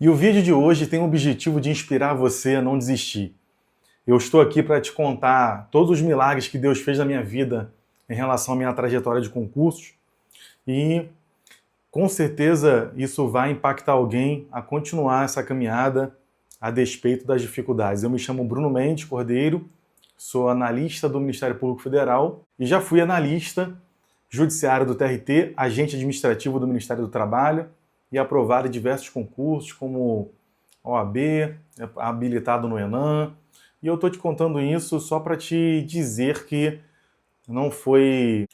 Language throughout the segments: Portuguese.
E o vídeo de hoje tem o objetivo de inspirar você a não desistir. Eu estou aqui para te contar todos os milagres que Deus fez na minha vida em relação à minha trajetória de concursos e com certeza isso vai impactar alguém a continuar essa caminhada a despeito das dificuldades. Eu me chamo Bruno Mendes Cordeiro, sou analista do Ministério Público Federal e já fui analista judiciário do TRT, agente administrativo do Ministério do Trabalho e aprovado em diversos concursos como OAB, habilitado no ENAM. E eu estou te contando isso só para te dizer que não foi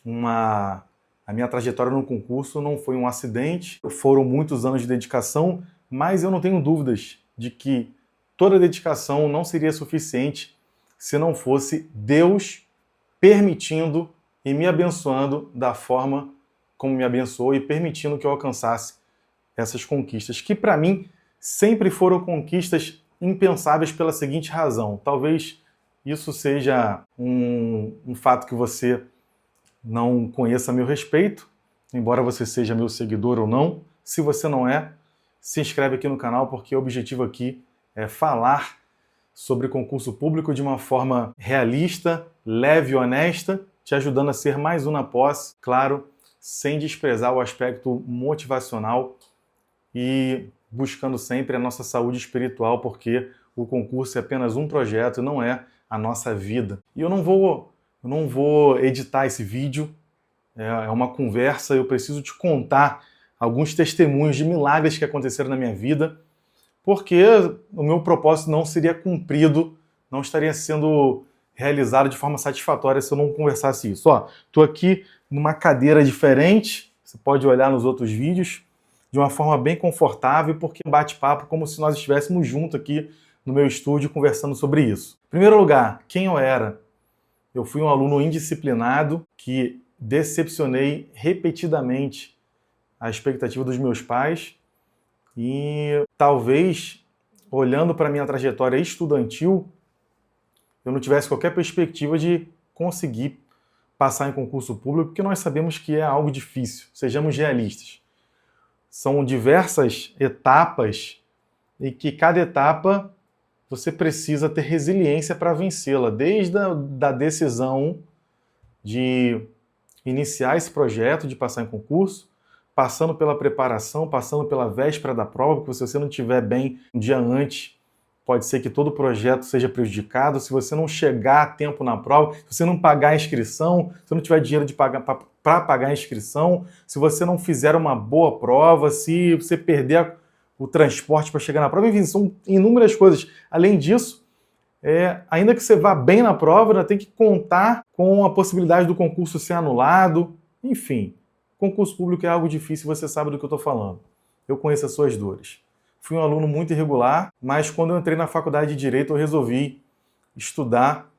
a minha trajetória no concurso não foi um acidente, foram muitos anos de dedicação, mas eu não tenho dúvidas de que toda dedicação não seria suficiente se não fosse Deus permitindo e me abençoando da forma como me abençoou e permitindo que eu alcançasse essas conquistas, que para mim sempre foram conquistas impensáveis pela seguinte razão. Talvez isso seja um fato que você não conheça a meu respeito, embora você seja meu seguidor ou não. Se você não é, se inscreve aqui no canal, porque o objetivo aqui é falar sobre concurso público de uma forma realista, leve e honesta, te ajudando a ser mais um na posse, claro, sem desprezar o aspecto motivacional e buscando sempre a nossa saúde espiritual, porque o concurso é apenas um projeto e não é a nossa vida. E eu não vou editar esse vídeo, é uma conversa, eu preciso te contar alguns testemunhos de milagres que aconteceram na minha vida, porque o meu propósito não seria cumprido, não estaria sendo realizado de forma satisfatória se eu não conversasse isso. Ó, tô aqui numa cadeira diferente, você pode olhar nos outros vídeos, de uma forma bem confortável, porque bate-papo como se nós estivéssemos juntos aqui no meu estúdio conversando sobre isso. Em primeiro lugar, quem eu era? Eu fui um aluno indisciplinado que decepcionei repetidamente a expectativa dos meus pais e talvez, olhando para a minha trajetória estudantil, eu não tivesse qualquer perspectiva de conseguir passar em concurso público, porque nós sabemos que é algo difícil, sejamos realistas. São diversas etapas e que cada etapa você precisa ter resiliência para vencê-la, desde a decisão de iniciar esse projeto, de passar em concurso, passando pela preparação, passando pela véspera da prova, porque se você não estiver bem um dia antes, pode ser que todo o projeto seja prejudicado. Se você não chegar a tempo na prova, se você não pagar a inscrição, se não tiver dinheiro para pagar a inscrição, se você não fizer uma boa prova, se você perder o transporte para chegar na prova, enfim, são inúmeras coisas. Além disso, ainda que você vá bem na prova, ainda tem que contar com a possibilidade do concurso ser anulado. Enfim, concurso público é algo difícil, você sabe do que eu estou falando. Eu conheço as suas dores. Fui um aluno muito irregular, mas quando eu entrei na faculdade de Direito, eu resolvi estudar,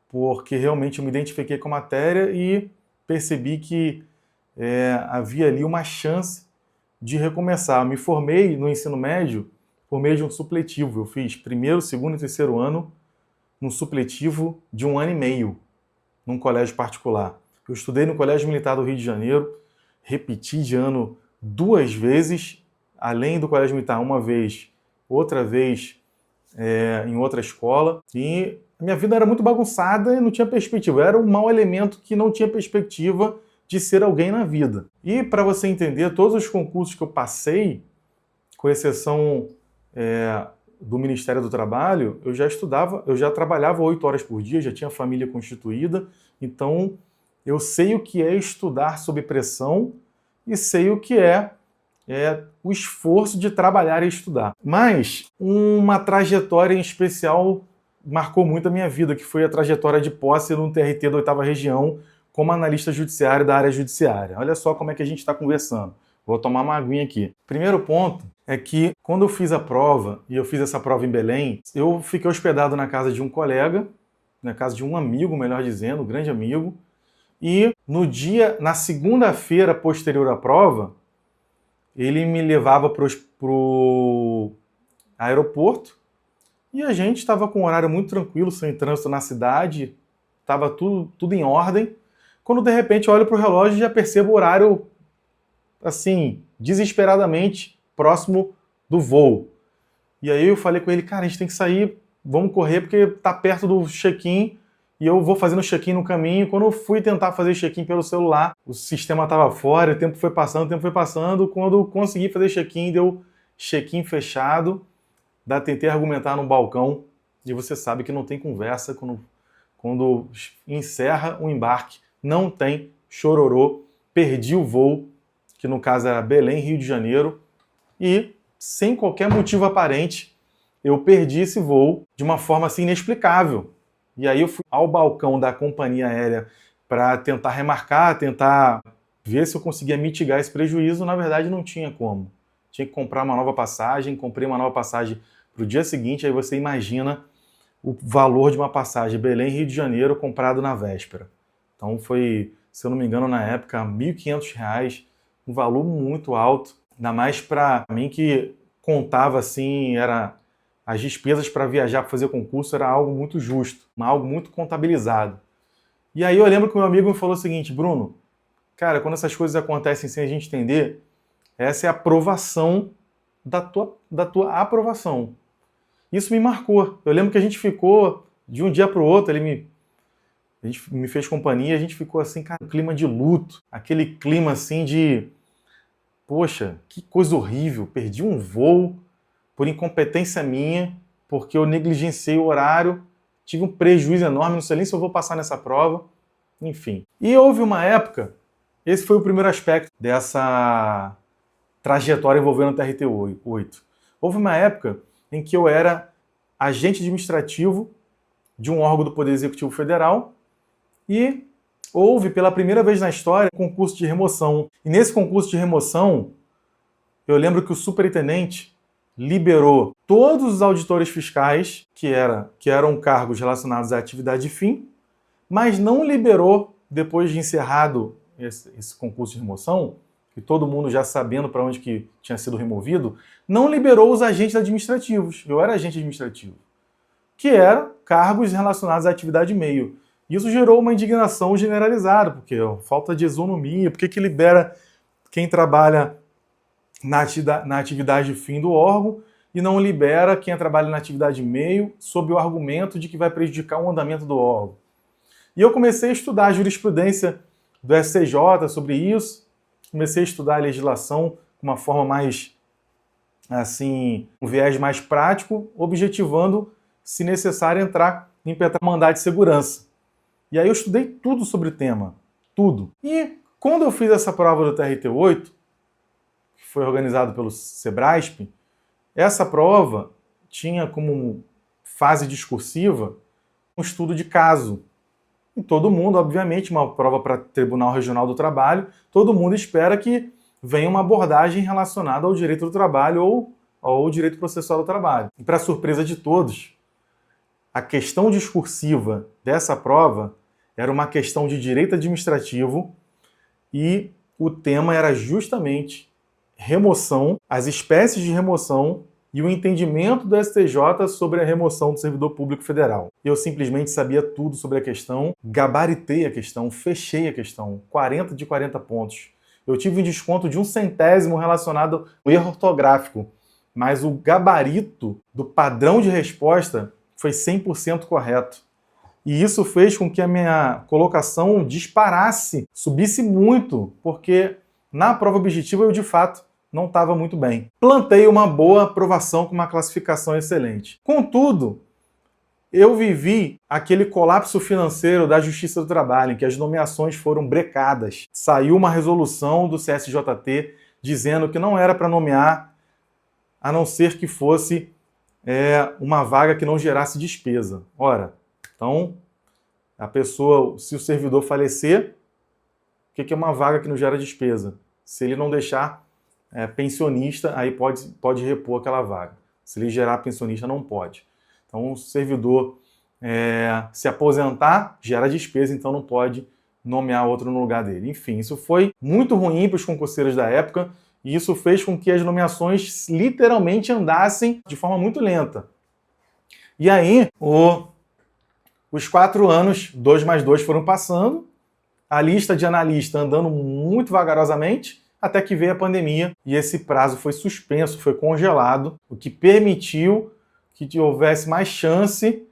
porque realmente eu me identifiquei com a matéria e percebi que havia ali uma chance de recomeçar. Eu me formei no ensino médio por meio de um supletivo. Eu fiz primeiro, segundo e terceiro ano num supletivo de 1 ano e meio, num colégio particular. Eu estudei no Colégio Militar do Rio de Janeiro, repeti de ano 2 vezes, além do Colégio Militar, uma vez, outra vez em outra escola. E a minha vida era muito bagunçada e não tinha perspectiva. Eu era um mau elemento que não tinha perspectiva de ser alguém na vida. E para você entender, todos os concursos que eu passei, com exceção do Ministério do Trabalho, eu já trabalhava 8 horas por dia, já tinha família constituída, então eu sei o que é estudar sob pressão e sei o que é o esforço de trabalhar e estudar. Mas uma trajetória em especial marcou muito a minha vida, que foi a trajetória de posse no TRT da 8ª Região, como analista judiciário da área judiciária. Olha só como é que a gente está conversando. Vou tomar uma aguinha aqui. Primeiro ponto é que quando eu fiz a prova, e eu fiz essa prova em Belém, eu fiquei hospedado na casa de um colega, na casa de um amigo, melhor dizendo, um grande amigo, e na segunda-feira posterior à prova, ele me levava para o aeroporto e a gente estava com um horário muito tranquilo, sem trânsito na cidade, estava tudo em ordem, quando de repente eu olho para o relógio e já percebo o horário, assim, desesperadamente próximo do voo. E aí eu falei com ele, cara, a gente tem que sair, vamos correr porque tá perto do check-in e eu vou fazendo check-in no caminho. Quando eu fui tentar fazer check-in pelo celular, o sistema estava fora, o tempo foi passando. Quando eu consegui fazer check-in, deu check-in fechado. Tentei argumentar no balcão e você sabe que não tem conversa quando encerra o embarque. Não tem chororô. Perdi o voo, que no caso era Belém, Rio de Janeiro, e sem qualquer motivo aparente, eu perdi esse voo de uma forma assim inexplicável. E aí eu fui ao balcão da companhia aérea para tentar remarcar, tentar ver se eu conseguia mitigar esse prejuízo. Na verdade, não tinha como. Tinha que comprar uma nova passagem, comprei uma nova passagem para o dia seguinte, aí você imagina o valor de uma passagem Belém-Rio de Janeiro comprado na véspera. Então foi, se eu não me engano, na época, R$ 1.500, um valor muito alto, ainda mais para mim que contava assim, as despesas para viajar, para fazer concurso, era algo muito justo, algo muito contabilizado. E aí eu lembro que o meu amigo me falou o seguinte, Bruno, cara, quando essas coisas acontecem sem a gente entender, essa é a aprovação da tua aprovação. Isso me marcou. Eu lembro que a gente ficou, de um dia para o outro, a gente me fez companhia, a gente ficou assim, cara, um clima de luto, aquele clima assim de, poxa, que coisa horrível, perdi um voo por incompetência minha, porque eu negligenciei o horário, tive um prejuízo enorme, não sei nem se eu vou passar nessa prova, enfim. E houve uma época, esse foi o primeiro aspecto dessa trajetória envolvendo o TRT-8. Houve uma época em que eu era agente administrativo de um órgão do Poder Executivo Federal e houve, pela primeira vez na história, um concurso de remoção. E nesse concurso de remoção, eu lembro que o superintendente liberou todos os auditores fiscais, que eram cargos relacionados à atividade de fim, mas não liberou, depois de encerrado esse concurso de remoção, e todo mundo já sabendo para onde que tinha sido removido, não liberou os agentes administrativos. Eu era agente administrativo, que eram cargos relacionados à atividade meio. Isso gerou uma indignação generalizada, porque falta de isonomia, por que libera quem trabalha na atividade fim do órgão e não libera quem trabalha na atividade meio sob o argumento de que vai prejudicar o andamento do órgão. E eu comecei a estudar a jurisprudência do STJ sobre isso, comecei a estudar a legislação com uma forma mais, assim, um viés mais prático, objetivando, se necessário, entrar em impetrar mandado de segurança. E aí eu estudei tudo sobre o tema, tudo. E quando eu fiz essa prova do TRT-8, que foi organizado pelo Sebrasp, essa prova tinha como fase discursiva um estudo de caso. E todo mundo, obviamente, uma prova para Tribunal Regional do Trabalho, todo mundo espera que venha uma abordagem relacionada ao direito do trabalho ou ao direito processual do trabalho. E para surpresa de todos, a questão discursiva dessa prova era uma questão de direito administrativo e o tema era justamente remoção, as espécies de remoção e o entendimento do STJ sobre a remoção do servidor público federal. Eu simplesmente sabia tudo sobre a questão, gabaritei a questão, fechei a questão, 40 de 40 pontos. Eu tive um desconto de 1/100º relacionado ao erro ortográfico, mas o gabarito do padrão de resposta foi 100% correto. E isso fez com que a minha colocação disparasse, subisse muito, porque na prova objetiva eu, de fato, não estava muito bem. Plantei uma boa aprovação com uma classificação excelente. Contudo, eu vivi aquele colapso financeiro da Justiça do Trabalho, em que as nomeações foram brecadas. Saiu uma resolução do CSJT dizendo que não era para nomear, a não ser que fosse uma vaga que não gerasse despesa. Ora, então, a pessoa, se o servidor falecer, o que é uma vaga que não gera despesa? Se ele não deixar pensionista, aí pode repor aquela vaga. Se ele gerar pensionista, não pode. Então, o servidor se aposentar, gera despesa, então não pode nomear outro no lugar dele. Enfim, isso foi muito ruim para os concurseiros da época e isso fez com que as nomeações literalmente andassem de forma muito lenta. E aí, os 4 anos, 2 mais 2, foram passando, a lista de analista andando muito vagarosamente, até que veio a pandemia e esse prazo foi suspenso, foi congelado, o que permitiu que houvesse mais chance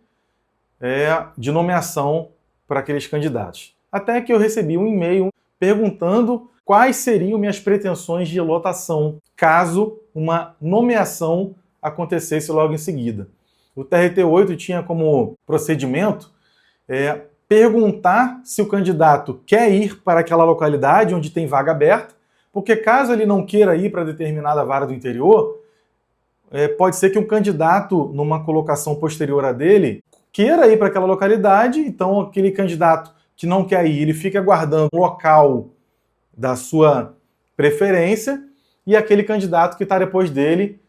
de nomeação para aqueles candidatos. Até que eu recebi um e-mail perguntando quais seriam minhas pretensões de lotação, caso uma nomeação acontecesse logo em seguida. O TRT-8 tinha como procedimento perguntar se o candidato quer ir para aquela localidade onde tem vaga aberta, porque caso ele não queira ir para determinada vara do interior, pode ser que um candidato, numa colocação posterior a dele, queira ir para aquela localidade, então aquele candidato que não quer ir, ele fica aguardando o local da sua preferência, e aquele candidato que está depois dele,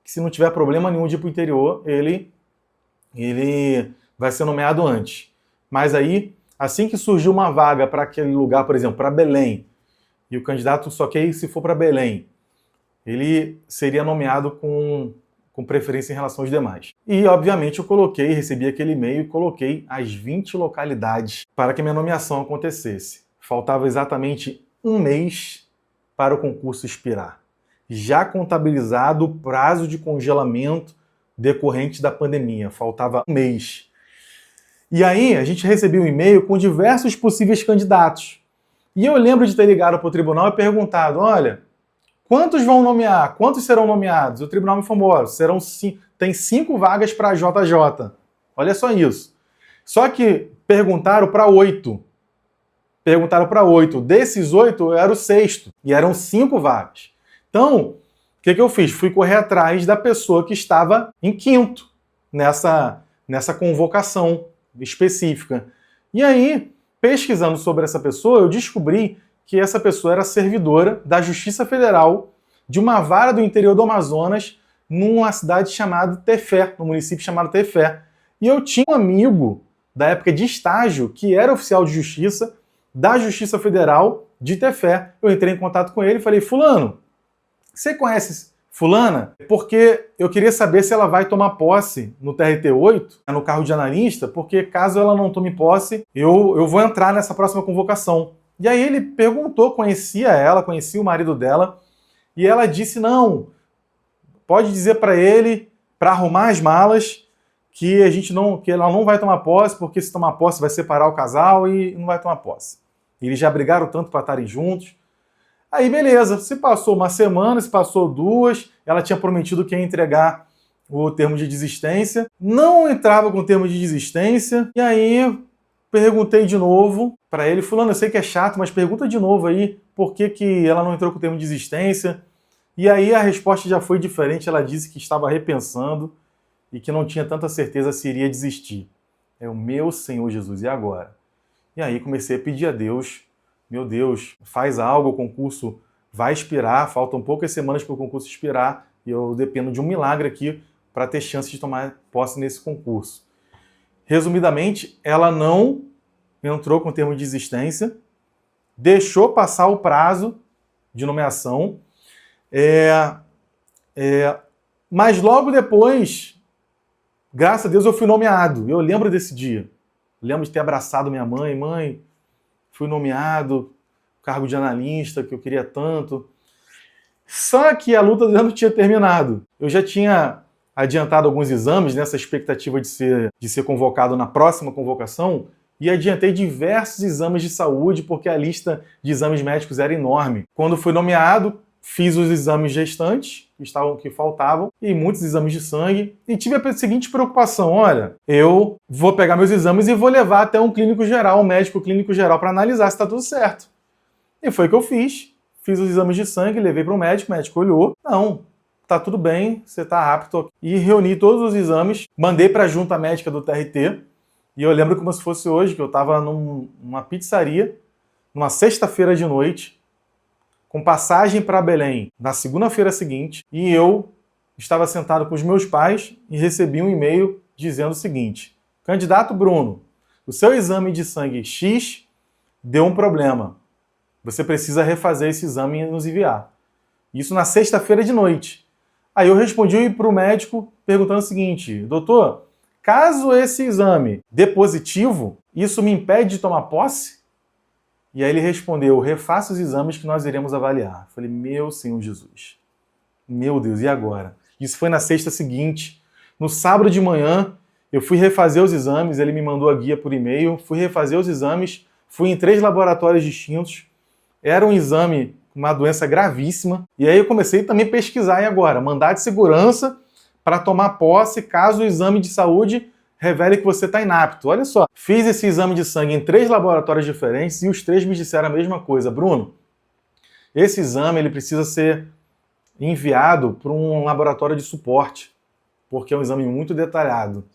que se não tiver problema nenhum de ir para o interior, ele vai ser nomeado antes. Mas aí, assim que surgiu uma vaga para aquele lugar, por exemplo, para Belém, e o candidato só quer ir se for para Belém, ele seria nomeado com preferência em relação aos demais. E, obviamente, eu recebi aquele e-mail e coloquei as 20 localidades para que minha nomeação acontecesse. Faltava exatamente um mês para o concurso expirar. Já contabilizado o prazo de congelamento decorrente da pandemia. Faltava um mês. E aí, a gente recebeu um e-mail com diversos possíveis candidatos. E eu lembro de ter ligado para o tribunal e perguntado, olha, quantos vão nomear? Quantos serão nomeados? O tribunal me informou, tem 5 vagas para a JJ. Olha só isso. Só que perguntaram para 8. Desses 8, eu era o 6º. E eram 5 vagas. Então, o que eu fiz? Fui correr atrás da pessoa que estava em 5º nessa convocação específica. E aí, pesquisando sobre essa pessoa, eu descobri que essa pessoa era servidora da Justiça Federal de uma vara do interior do Amazonas, numa cidade chamada Tefé, num município chamado Tefé. E eu tinha um amigo da época de estágio que era oficial de justiça da Justiça Federal de Tefé. Eu entrei em contato com ele e falei, fulano, você conhece fulana? Porque eu queria saber se ela vai tomar posse no TRT-8, no cargo de analista, porque caso ela não tome posse, eu vou entrar nessa próxima convocação. E aí ele perguntou, conhecia ela, conhecia o marido dela, e ela disse, não, pode dizer para ele, para arrumar as malas, que ela não vai tomar posse, porque se tomar posse vai separar o casal e não vai tomar posse. Eles já brigaram tanto para estarem juntos. Aí beleza, se passou uma semana, se passou 2, ela tinha prometido que ia entregar o termo de desistência, não entrava com o termo de desistência, e aí perguntei de novo para ele, fulano, eu sei que é chato, mas pergunta de novo aí por que ela não entrou com o termo de desistência. E aí a resposta já foi diferente, ela disse que estava repensando e que não tinha tanta certeza se iria desistir. É o meu Senhor Jesus, e agora? E aí comecei a pedir a Deus, meu Deus, faz algo, o concurso vai expirar, faltam poucas semanas para o concurso expirar, e eu dependo de um milagre aqui para ter chance de tomar posse nesse concurso. Resumidamente, ela não entrou com o termo de desistência, deixou passar o prazo de nomeação, mas logo depois, graças a Deus, eu fui nomeado. Eu lembro desse dia. Eu lembro de ter abraçado minha mãe, fui nomeado, cargo de analista, que eu queria tanto. Só que a luta ainda não tinha terminado. Eu já tinha adiantado alguns exames nessa expectativa de ser convocado na próxima convocação e adiantei diversos exames de saúde porque a lista de exames médicos era enorme. Quando fui nomeado, fiz os exames restantes que faltavam e muitos exames de sangue e tive a seguinte preocupação, olha, eu vou pegar meus exames e vou levar até um clínico geral, um médico clínico geral para analisar se está tudo certo. E foi o que eu fiz. Fiz os exames de sangue, levei para o médico olhou, não, tá tudo bem, você tá apto. E reuni todos os exames, mandei para a junta médica do TRT, e eu lembro como se fosse hoje, que eu estava numa pizzaria, numa sexta-feira de noite, com passagem para Belém na segunda-feira seguinte, e eu estava sentado com os meus pais e recebi um e-mail dizendo o seguinte, candidato Bruno, o seu exame de sangue X deu um problema. Você precisa refazer esse exame e nos enviar. Isso na sexta-feira de noite. Aí eu respondi para o médico perguntando o seguinte, doutor, caso esse exame dê positivo, isso me impede de tomar posse? E aí ele respondeu, refaça os exames que nós iremos avaliar. Eu falei, meu Senhor Jesus, meu Deus, e agora? Isso foi na sexta seguinte. No sábado de manhã, eu fui refazer os exames, ele me mandou a guia por e-mail, fui refazer os exames, fui em 3 laboratórios distintos, era um exame com uma doença gravíssima, e aí eu comecei também a pesquisar, e agora? Mandado de segurança para tomar posse caso o exame de saúde revele que você está inapto. Olha só, fiz esse exame de sangue em 3 laboratórios diferentes e os 3 me disseram a mesma coisa. Bruno, esse exame ele precisa ser enviado para um laboratório de suporte, porque é um exame muito detalhado.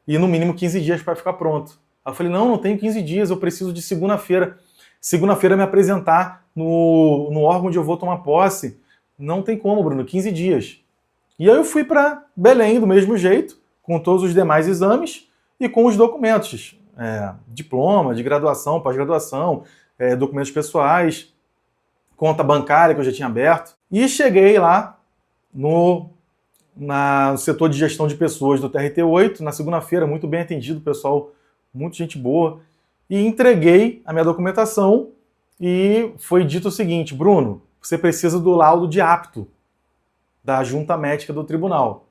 E no mínimo 15 dias para ficar pronto. Aí eu falei, não tenho 15 dias, eu preciso de segunda-feira. Segunda-feira me apresentar no órgão onde eu vou tomar posse. Não tem como, Bruno, 15 dias. E aí eu fui para Belém do mesmo jeito, com todos os demais exames e com os documentos. Diploma, de graduação, pós-graduação, documentos pessoais, conta bancária que eu já tinha aberto. E cheguei lá no setor de gestão de pessoas do TRT8, na segunda-feira, muito bem atendido, pessoal, muita gente boa, e entreguei a minha documentação e foi dito o seguinte, Bruno, você precisa do laudo de apto da junta médica do tribunal.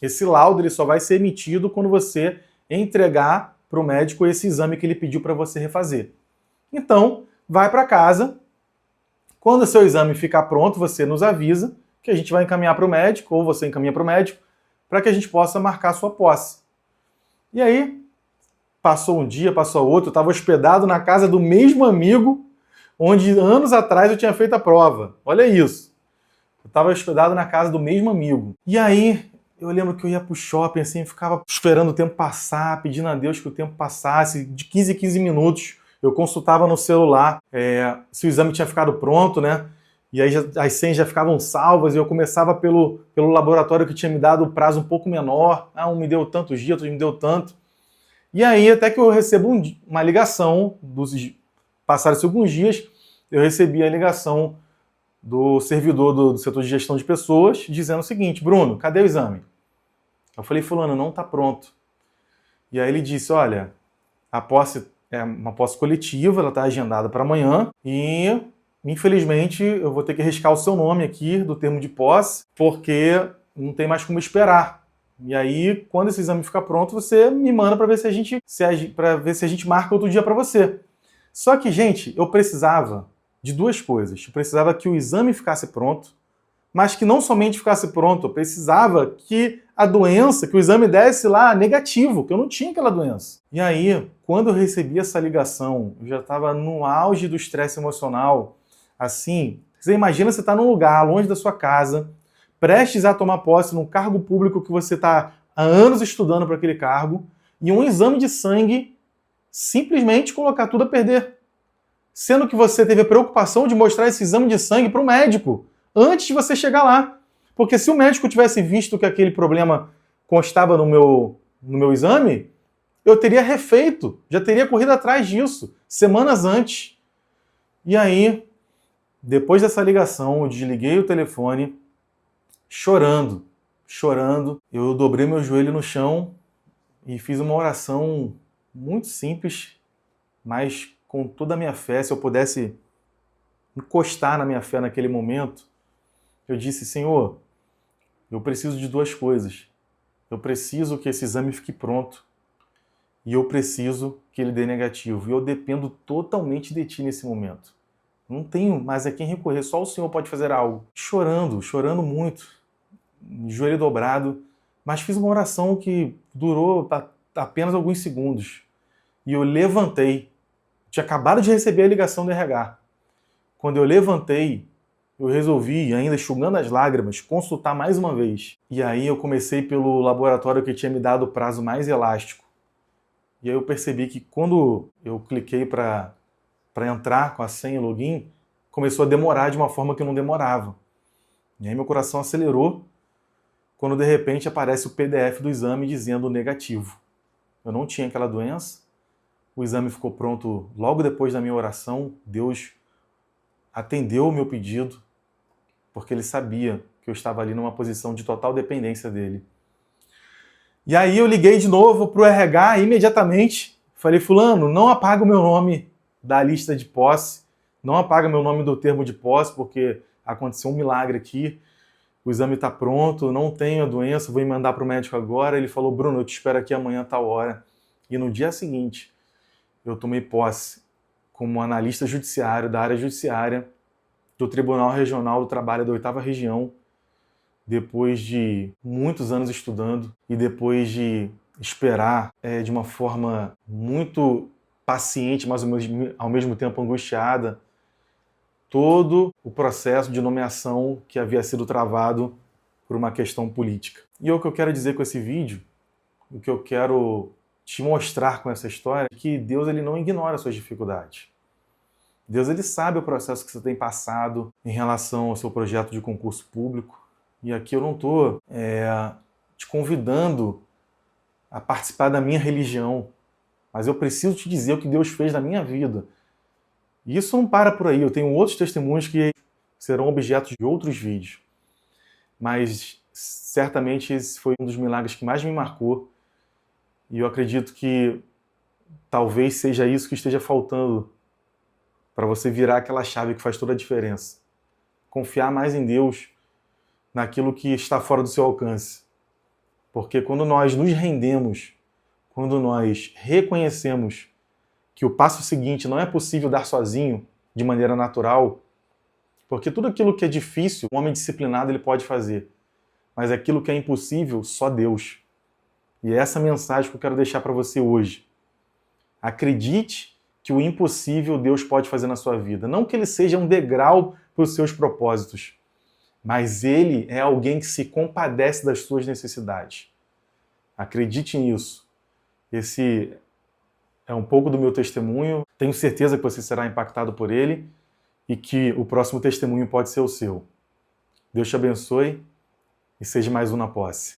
Esse laudo ele só vai ser emitido quando você entregar para o médico esse exame que ele pediu para você refazer. Então, vai para casa, quando o seu exame ficar pronto, você nos avisa, que a gente vai encaminhar para o médico, ou você encaminha para o médico, para que a gente possa marcar a sua posse. E aí, passou um dia, passou outro, eu estava hospedado na casa do mesmo amigo, onde anos atrás eu tinha feito a prova. Olha isso. Eu estava hospedado na casa do mesmo amigo. E aí, eu lembro que eu ia pro shopping, assim, ficava esperando o tempo passar, pedindo a Deus que o tempo passasse, de 15 em 15 minutos. Eu consultava no celular se o exame tinha ficado pronto, né? E aí as senhas já ficavam salvas, e eu começava pelo laboratório que tinha me dado o prazo um pouco menor. Um me deu tantos dias, outro me deu tanto. E aí, até que eu recebo uma ligação, passaram-se alguns dias, eu recebi a ligação do servidor do setor de gestão de pessoas, dizendo o seguinte, Bruno, cadê o exame? Eu falei, fulano, não está pronto. E aí ele disse, olha, a posse é uma posse coletiva, ela está agendada para amanhã, e infelizmente eu vou ter que riscar o seu nome aqui do termo de posse, porque não tem mais como esperar. E aí, quando esse exame ficar pronto, você me manda para ver se a gente marca outro dia para você. Só que, gente, eu precisava de 2 coisas. Eu precisava que o exame ficasse pronto, mas que não somente ficasse pronto, eu precisava que a doença, que o exame desse lá negativo, que eu não tinha aquela doença. E aí, quando eu recebi essa ligação, eu já estava no auge do estresse emocional. Assim, você imagina você estar num lugar longe da sua casa, prestes a tomar posse num cargo público que você está há anos estudando para aquele cargo, e um exame de sangue simplesmente colocar tudo a perder. Sendo que você teve a preocupação de mostrar esse exame de sangue para o médico, antes de você chegar lá. Porque se o médico tivesse visto que aquele problema constava no meu exame, eu teria refeito, já teria corrido atrás disso, semanas antes. E aí, depois dessa ligação, eu desliguei o telefone, chorando. Eu dobrei meu joelho no chão e fiz uma oração muito simples, mas com toda a minha fé. Se eu pudesse encostar na minha fé naquele momento, eu disse, Senhor, eu preciso de 2 coisas. Eu preciso que esse exame fique pronto e eu preciso que ele dê negativo. E eu dependo totalmente de Ti nesse momento. Não tenho mais a quem recorrer, só o Senhor pode fazer algo. Chorando muito, joelho dobrado, mas fiz uma oração que durou apenas alguns segundos. E eu levantei. Tinha acabado de receber a ligação do RH. Quando eu levantei, eu resolvi, ainda enxugando as lágrimas, consultar mais uma vez. E aí eu comecei pelo laboratório que tinha me dado o prazo mais elástico. E aí eu percebi que quando eu cliquei para entrar com a senha e login, começou a demorar de uma forma que não demorava. E aí meu coração acelerou quando de repente aparece o PDF do exame dizendo negativo. Eu não tinha aquela doença, o exame ficou pronto logo depois da minha oração, Deus atendeu o meu pedido, porque Ele sabia que eu estava ali numa posição de total dependência dEle. E aí eu liguei de novo para o RH imediatamente, falei, fulano, não apaga o meu nome da lista de posse. Não apaga meu nome do termo de posse, porque aconteceu um milagre aqui. O exame está pronto, não tenho a doença, vou me mandar para o médico agora. Ele falou, Bruno, eu te espero aqui amanhã, tal hora. E no dia seguinte, eu tomei posse como analista judiciário da área judiciária do Tribunal Regional do Trabalho da 8ª Região, depois de muitos anos estudando e depois de esperar de uma forma muito paciente, mas ao mesmo tempo angustiada, todo o processo de nomeação que havia sido travado por uma questão política. E o que eu quero dizer com esse vídeo, o que eu quero te mostrar com essa história, é que Deus ele não ignora as suas dificuldades. Deus ele sabe o processo que você tem passado em relação ao seu projeto de concurso público. E aqui eu não estou te convidando a participar da minha religião, mas eu preciso te dizer o que Deus fez na minha vida. E isso não para por aí, eu tenho outros testemunhos que serão objetos de outros vídeos. Mas certamente esse foi um dos milagres que mais me marcou. E eu acredito que talvez seja isso que esteja faltando para você virar aquela chave que faz toda a diferença. Confiar mais em Deus, naquilo que está fora do seu alcance. Porque quando nós nos rendemos, quando nós reconhecemos que o passo seguinte não é possível dar sozinho, de maneira natural, porque tudo aquilo que é difícil, um homem disciplinado ele pode fazer, mas aquilo que é impossível, só Deus. E é essa mensagem que eu quero deixar para você hoje. Acredite que o impossível Deus pode fazer na sua vida. Não que ele seja um degrau para os seus propósitos, mas ele é alguém que se compadece das suas necessidades. Acredite nisso. Esse é um pouco do meu testemunho. Tenho certeza que você será impactado por ele e que o próximo testemunho pode ser o seu. Deus te abençoe e seja mais um na posse.